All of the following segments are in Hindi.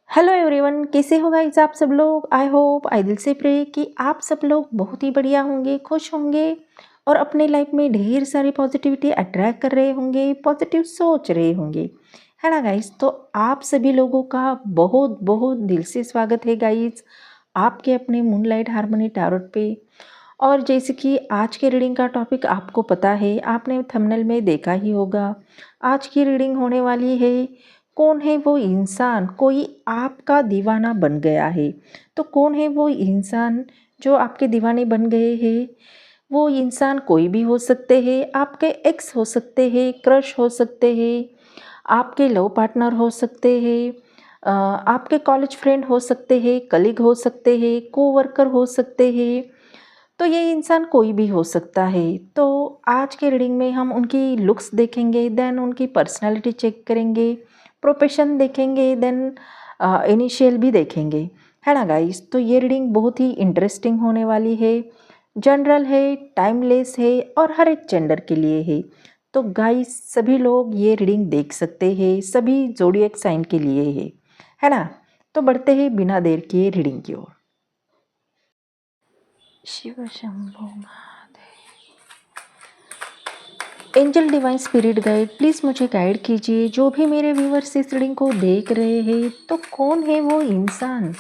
हेलो एवरीवन, कैसे हो गाइस आप सब लोग। आई होप, आई दिल से प्रे कि आप सब लोग बहुत ही बढ़िया होंगे, खुश होंगे और अपने लाइफ में ढेर सारी पॉजिटिविटी अट्रैक्ट कर रहे होंगे, पॉजिटिव सोच रहे होंगे, है ना गाइस। तो आप सभी लोगों का बहुत बहुत दिल से स्वागत है गाइस आपके अपने मूनलाइट हार्मनी टैरोट पे। और जैसे कि आज के रीडिंग का टॉपिक आपको पता है, आपने थंबनेल में देखा ही होगा। आज की रीडिंग होने वाली है, कौन है वो इंसान कोई आपका दीवाना बन गया है। तो कौन है वो इंसान जो आपके दीवाने बन गए हैं। वो इंसान कोई भी हो सकते हैं, आपके एक्स हो सकते हैं, क्रश हो सकते हैं, आपके लव पार्टनर हो सकते हैं, आपके कॉलेज फ्रेंड हो सकते हैं, कलीग हो सकते हैं, कोवर्कर हो सकते हैं। तो ये इंसान कोई भी हो सकता है। तो आज के रीडिंग में हम उनकी लुक्स देखेंगे, देन उनकी पर्सनालिटी चेक करेंगे, प्रोफेशन देखेंगे, देन इनिशियल भी देखेंगे, है ना गाइस। तो ये रीडिंग बहुत ही इंटरेस्टिंग होने वाली है, जनरल है, टाइमलेस है और हर एक जेंडर के लिए है। तो गाइस सभी लोग ये रीडिंग देख सकते हैं, सभी ज़ोडिएक साइन के लिए है ना। तो बढ़ते हैं बिना देर किए रीडिंग की ओर। Shiv Shambho angel divine spirit guide, please मुझे गाइड कीजिए। जो भी मेरे व्यूवर्स इस रीडिंग को देख रहे हैं, तो कौन है वो इंसान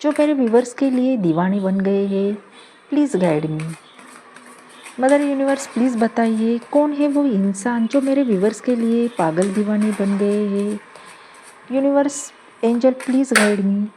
जो मेरे व्यूवर्स के लिए दीवाने बन गए हैं। Please guide me. Mother universe please बताइए, कौन है वो इंसान जो मेरे व्यूवर्स के लिए पागल दीवाने बन गए हैं। Universe angel please guide me.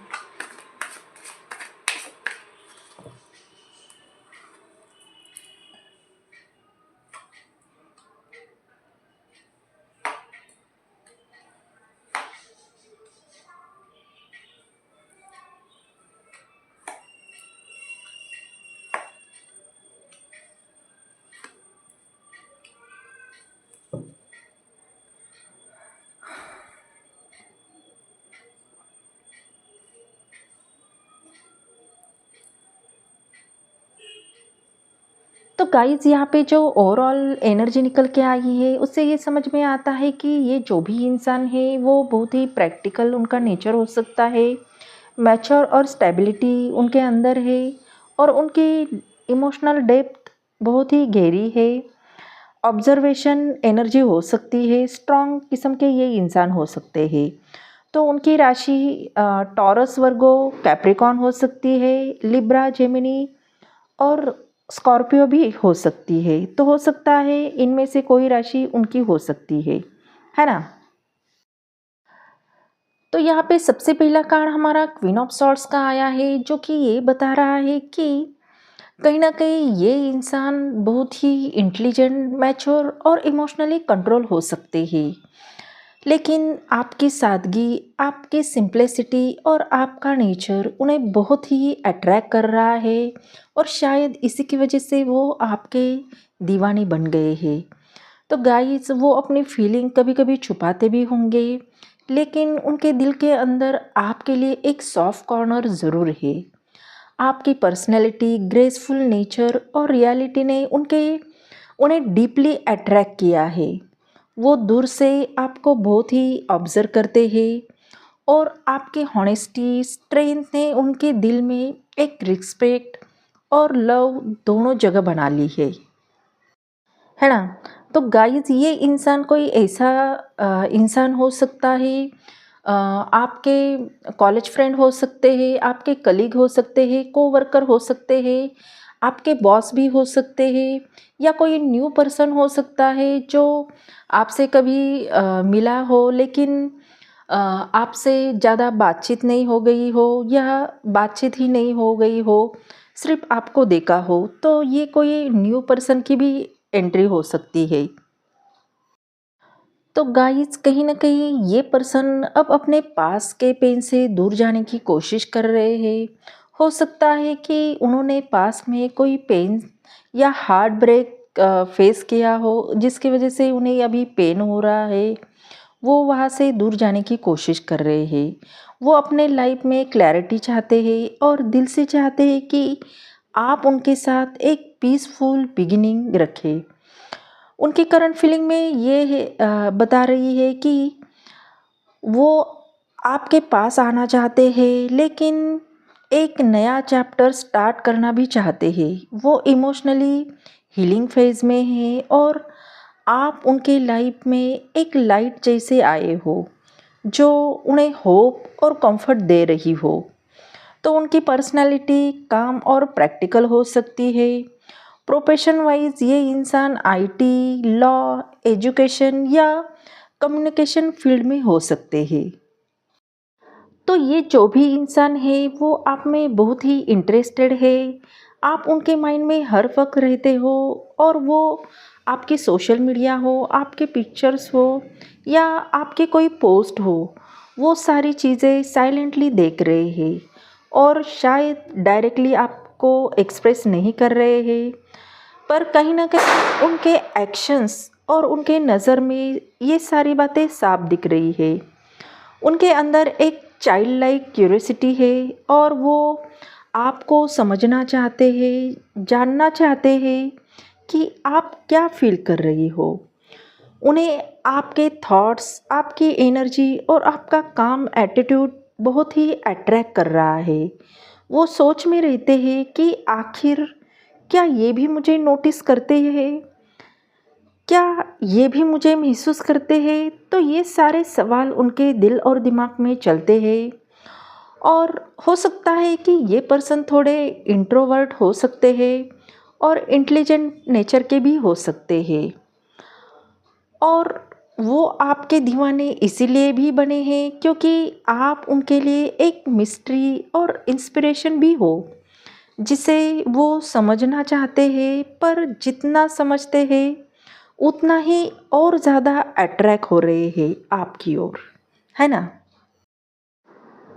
तो गाइज़ यहाँ पे जो ओवरऑल एनर्जी निकल के आई है, उससे ये समझ में आता है कि ये जो भी इंसान है वो बहुत ही प्रैक्टिकल उनका नेचर हो सकता है, मैच्योर और स्टेबिलिटी उनके अंदर है और उनकी इमोशनल डेप्थ बहुत ही गहरी है। ऑब्जर्वेशन एनर्जी हो सकती है, स्ट्रॉन्ग किस्म के ये इंसान हो सकते हैं। तो उनकी राशि टॉरस, वर्गो, कैप्रिकॉन हो सकती है, लिब्रा, जेमिनी और स्कॉर्पियो भी हो सकती है। तो हो सकता है इनमें से कोई राशि उनकी हो सकती है ना। तो यहाँ पे सबसे पहला कार्ड हमारा क्वीन ऑफ सॉर्ड्स का आया है, जो कि ये बता रहा है कि कहीं ना कहीं ये इंसान बहुत ही इंटेलिजेंट, मैच्योर और इमोशनली कंट्रोल हो सकते हैं। लेकिन आपकी सादगी, आपकी सिंप्लिसिटी और आपका नेचर उन्हें बहुत ही अट्रैक्ट कर रहा है और शायद इसी की वजह से वो आपके दीवाने बन गए हैं। तो गाइस वो अपनी फीलिंग कभी कभी छुपाते भी होंगे, लेकिन उनके दिल के अंदर आपके लिए एक सॉफ्ट कॉर्नर ज़रूर है। आपकी पर्सनैलिटी, ग्रेसफुल नेचर और रियलिटी ने उन्हें डीपली अट्रैक्ट किया है। वो दूर से आपको बहुत ही ऑब्जर्व करते हैं और आपके हॉनेस्टी, स्ट्रेंथ ने उनके दिल में एक रिस्पेक्ट और लव दोनों जगह बना ली है ना। तो गाइस ये इंसान कोई ऐसा इंसान हो सकता है, आपके कॉलेज फ्रेंड हो सकते हैं, आपके कलीग हो सकते हैं, कोवर्कर हो सकते हैं, आपके बॉस भी हो सकते हैं, या कोई न्यू पर्सन हो सकता है जो आपसे कभी मिला हो, लेकिन आपसे ज़्यादा बातचीत नहीं हो गई हो या बातचीत ही नहीं हो गई हो, सिर्फ आपको देखा हो। तो ये कोई न्यू पर्सन की भी एंट्री हो सकती है। तो गाइस कहीं ना कहीं ये पर्सन अब अपने पास के पेन से दूर जाने की कोशिश कर रहे हैं। हो सकता है कि उन्होंने पास में कोई पेन या हार्ट ब्रेक फेस किया हो, जिसकी वजह से उन्हें अभी पेन हो रहा है। वो वहाँ से दूर जाने की कोशिश कर रहे हैं। वो अपने लाइफ में क्लैरिटी चाहते हैं और दिल से चाहते हैं कि आप उनके साथ एक पीसफुल बिगिनिंग रखें। उनकी करंट फीलिंग में ये है, बता रही है कि वो आपके पास आना चाहते हैं, लेकिन एक नया चैप्टर स्टार्ट करना भी चाहते हैं। वो इमोशनली हीलिंग फेज में है और आप उनके लाइफ में एक लाइट जैसे आए हो जो उन्हें होप और कंफर्ट दे रही हो। तो उनकी पर्सनालिटी काम और प्रैक्टिकल हो सकती है। प्रोफेशन वाइज ये इंसान आईटी, लॉ, एजुकेशन या कम्युनिकेशन फील्ड में हो सकते हैं। तो ये जो भी इंसान है वो आप में बहुत ही इंटरेस्टेड है। आप उनके माइंड में हर वक्त रहते हो और वो आपके सोशल मीडिया हो, आपके पिक्चर्स हो या आपके कोई पोस्ट हो, वो सारी चीज़ें साइलेंटली देख रहे हैं और शायद डायरेक्टली आपको एक्सप्रेस नहीं कर रहे हैं, पर कहीं ना कहीं उनके एक्शंस और उनके नज़र में ये सारी बातें साफ दिख रही है। उनके अंदर एक चाइल्ड लाइक क्यूरियोसिटी है और वो आपको समझना चाहते हैं, जानना चाहते हैं कि आप क्या फील कर रही हो। उन्हें आपके थॉट्स, आपकी एनर्जी और आपका काम एटीट्यूड बहुत ही अट्रैक्ट कर रहा है। वो सोच में रहते हैं कि आखिर क्या ये भी मुझे नोटिस करते हैं, क्या ये भी मुझे महसूस करते हैं। तो ये सारे सवाल उनके दिल और दिमाग में चलते हैं और हो सकता है कि ये पर्सन थोड़े इंट्रोवर्ट हो सकते हैं और इंटेलिजेंट नेचर के भी हो सकते हैं और वो आपके दीवाने इसीलिए भी बने हैं क्योंकि आप उनके लिए एक मिस्ट्री और इंस्पिरेशन भी हो जिसे वो समझना चाहते हैं, पर जितना समझते हैं उतना ही और ज़्यादा अट्रैक्ट हो रहे हैं आपकी ओर, है ना।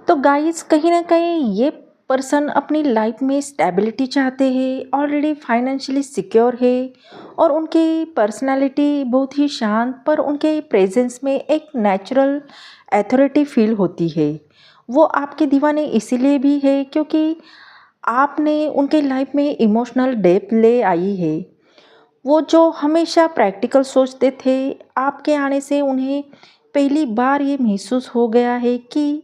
तो गाइस कहीं ना कहीं ये पर्सन अपनी लाइफ में स्टेबिलिटी चाहते हैं, ऑलरेडी फाइनेंशियली सिक्योर है और उनकी पर्सनालिटी बहुत ही शांत, पर उनके प्रेजेंस में एक नेचुरल अथॉरिटी फील होती है। वो आपके दीवाने इसीलिए भी है क्योंकि आपने उनके लाइफ में इमोशनल डेप्थ ले आई है। वो जो हमेशा प्रैक्टिकल सोचते थे, आपके आने से उन्हें पहली बार ये महसूस हो गया है कि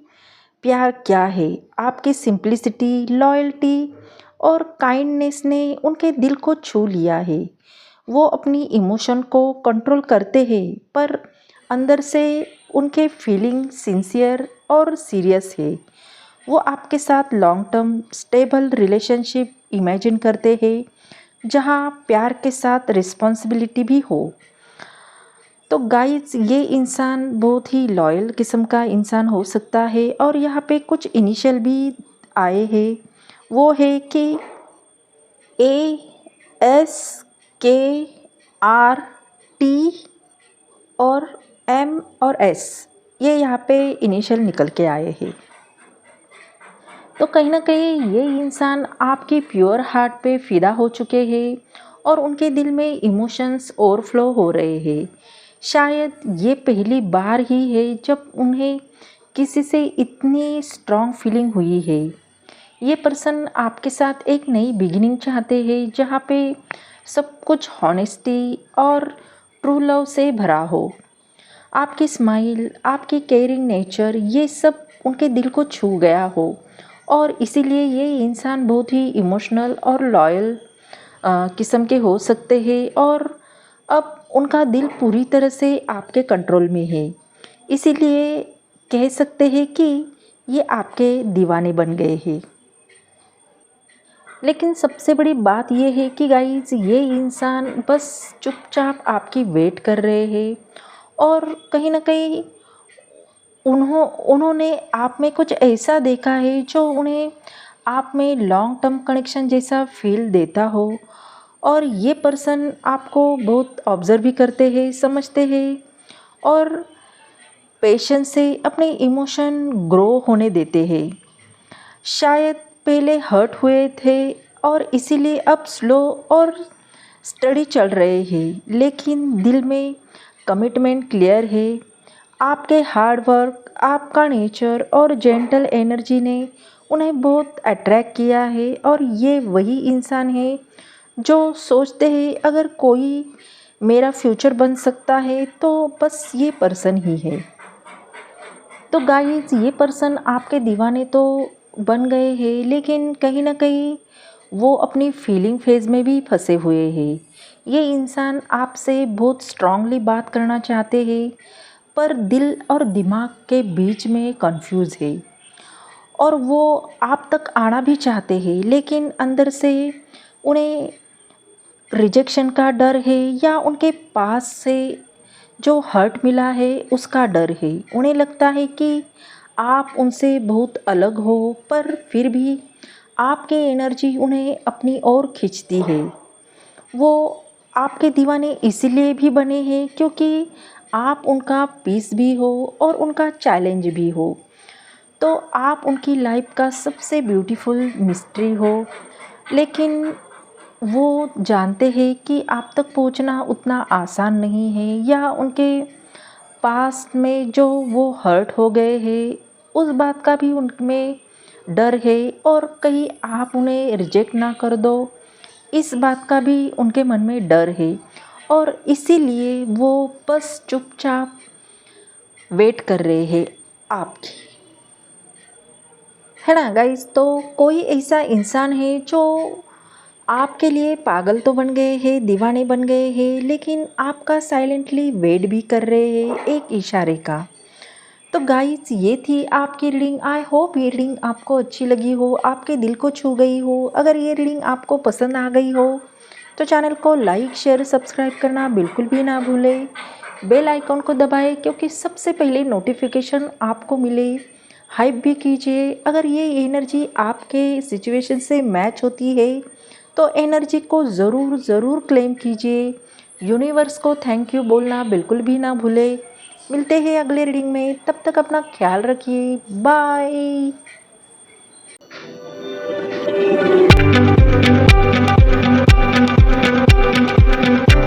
प्यार क्या है। आपकी सिंप्लिसिटी, लॉयल्टी और काइंडनेस ने उनके दिल को छू लिया है। वो अपनी इमोशन को कंट्रोल करते हैं, पर अंदर से उनके फीलिंग सिंसियर और सीरियस है। वो आपके साथ long term stable relationship imagine करते हैं जहाँ प्यार के साथ रिस्पॉन्सिबिलिटी भी हो। तो गाइस ये इंसान बहुत ही लॉयल किस्म का इंसान हो सकता है और यहाँ पे कुछ इनिशियल भी आए हैं। वो है कि ASKRT और M और S, ये यहाँ पे इनिशियल निकल के आए हैं। तो कहीं ना कहीं ये इंसान आपके प्योर हार्ट पे फिदा हो चुके हैं और उनके दिल में इमोशंस ओवरफ्लो हो रहे हैं। शायद ये पहली बार ही है जब उन्हें किसी से इतनी स्ट्रॉन्ग फीलिंग हुई है। ये पर्सन आपके साथ एक नई बिगिनिंग चाहते हैं जहाँ पे सब कुछ हॉनेस्टी और ट्रू लव से भरा हो। आपकी स्माइल, आपकी केयरिंग नेचर, ये सब उनके दिल को छू गया हो और इसीलिए ये इंसान बहुत ही इमोशनल और लॉयल किस्म के हो सकते हैं और अब उनका दिल पूरी तरह से आपके कंट्रोल में है। इसीलिए कह सकते हैं कि ये आपके दीवाने बन गए हैं। लेकिन सबसे बड़ी बात ये है कि गाइस ये इंसान बस चुपचाप आपकी वेट कर रहे हैं और कहीं ना कहीं उन्होंने आप में कुछ ऐसा देखा है जो उन्हें आप में लॉन्ग टर्म कनेक्शन जैसा फील देता हो और ये पर्सन आपको बहुत ऑब्ज़र्व भी करते हैं, समझते हैं और पेशेंस से अपने इमोशन ग्रो होने देते हैं। शायद पहले हर्ट हुए थे और इसीलिए अब स्लो और स्टडी चल रहे हैं, लेकिन दिल में कमिटमेंट क्लियर है। आपके हार्ड वर्क, आपका नेचर और जेंटल एनर्जी ने उन्हें बहुत अट्रैक्ट किया है और ये वही इंसान है जो सोचते हैं अगर कोई मेरा फ्यूचर बन सकता है तो बस ये पर्सन ही है। तो गाइस ये पर्सन आपके दीवाने तो बन गए हैं, लेकिन कहीं ना कहीं वो अपनी फीलिंग फेज में भी फंसे हुए हैं। ये इंसान आपसे बहुत स्ट्रांगली बात करना चाहते हैं, पर दिल और दिमाग के बीच में कंफ्यूज है। और वो आप तक आना भी चाहते हैं, लेकिन अंदर से उन्हें रिजेक्शन का डर है, या उनके पास से जो हर्ट मिला है उसका डर है। उन्हें लगता है कि आप उनसे बहुत अलग हो, पर फिर भी आपकी एनर्जी उन्हें अपनी ओर खींचती है। वो आपके दीवाने इसीलिए भी बने हैं क्योंकि आप उनका पीस भी हो और उनका चैलेंज भी हो। तो आप उनकी लाइफ का सबसे ब्यूटीफुल मिस्ट्री हो, लेकिन वो जानते हैं कि आप तक पहुंचना उतना आसान नहीं है, या उनके पास में जो वो हर्ट हो गए हैं उस बात का भी उनमें डर है, और कहीं आप उन्हें रिजेक्ट ना कर दो इस बात का भी उनके मन में डर है। और इसीलिए वो बस चुपचाप वेट कर रहे हैं आपकी, है ना गाइस। तो कोई ऐसा इंसान है जो आपके लिए पागल तो बन गए हैं, दीवाने बन गए हैं, लेकिन आपका साइलेंटली वेट भी कर रहे हैं एक इशारे का। तो गाइस ये थी आपकी रीडिंग। आई होप ये रीडिंग आपको अच्छी लगी हो, आपके दिल को छू गई हो। अगर ये रीडिंग आपको पसंद आ गई हो तो चैनल को लाइक शेयर सब्सक्राइब करना बिल्कुल भी ना भूलें। बेल आइकॉन को दबाएं क्योंकि सबसे पहले नोटिफिकेशन आपको मिले। हाइप भी कीजिए। अगर ये एनर्जी आपके सिचुएशन से मैच होती है तो एनर्जी को ज़रूर ज़रूर क्लेम कीजिए। यूनिवर्स को थैंक यू बोलना बिल्कुल भी ना भूलें। मिलते हैं अगले रीडिंग में, तब तक अपना ख्याल रखिए। बाय।